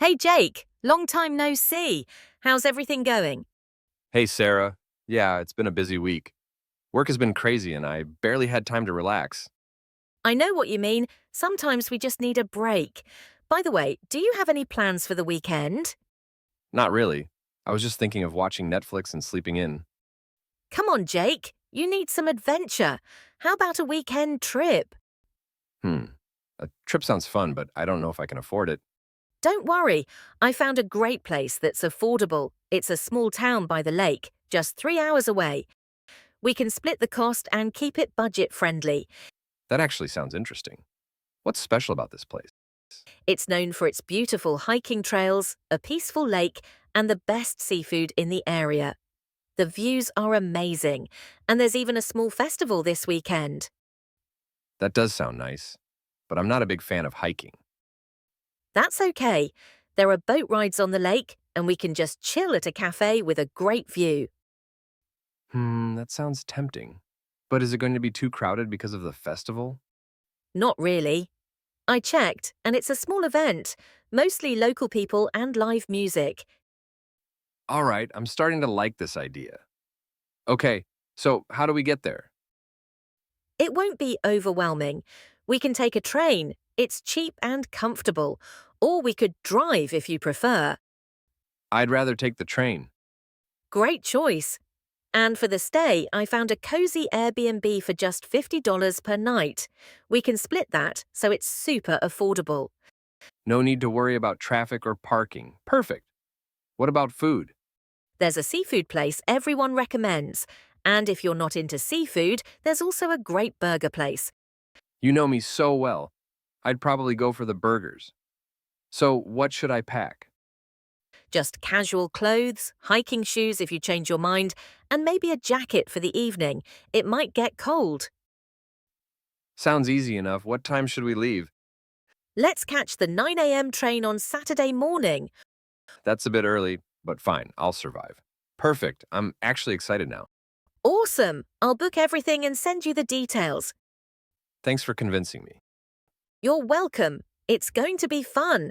Hey Jake, long time no see. How's everything going? Hey, Sarah. Yeah, it's been a busy week. Work has been crazy and I barely had time to relax. I know what you mean. Sometimes we just need a break. By the way, do you have any plans for the weekend? Not really. I was just thinking of watching Netflix and sleeping in. Come on, Jake. You need some adventure. How about a weekend trip? Hmm. A trip sounds fun, but I don't know if I can afford it. Don't worry. I found a great place that's affordable. It's a small town by the lake, just 3 hours away. We can split the cost and keep it budget friendly. That actually sounds interesting. What's special about this place? It's known for its beautiful hiking trails, a peaceful lake, and the best seafood in the area. The views are amazing, and there's even a small festival this weekend. That does sound nice, but I'm not a big fan of hiking. That's okay. There are boat rides on the lake, and we can just chill at a cafe with a great view. That sounds tempting. But is it going to be too crowded because of the festival? Not really. I checked, and it's a small event, mostly local people and live music. All right, I'm starting to like this idea. Okay, so how do we get there? It won't be overwhelming. We can take a train. It's cheap and comfortable. Or we could drive if you prefer. I'd rather take the train. Great choice. And for the stay, I found a cozy Airbnb for just $50 per night. We can split that, so it's super affordable. No need to worry about traffic or parking. Perfect. What about food? There's a seafood place everyone recommends. And if you're not into seafood, there's also a great burger place. You know me so well. I'd probably go for the burgers. So, what should I pack? Just casual clothes, hiking shoes if you change your mind, and maybe a jacket for the evening. It might get cold. Sounds easy enough. What time should we leave? Let's catch the 9 a.m. train on Saturday morning. That's a bit early, but fine, I'll survive. Perfect. I'm actually excited now. Awesome! I'll book everything and send you the details. Thanks for convincing me. You're welcome. It's going to be fun.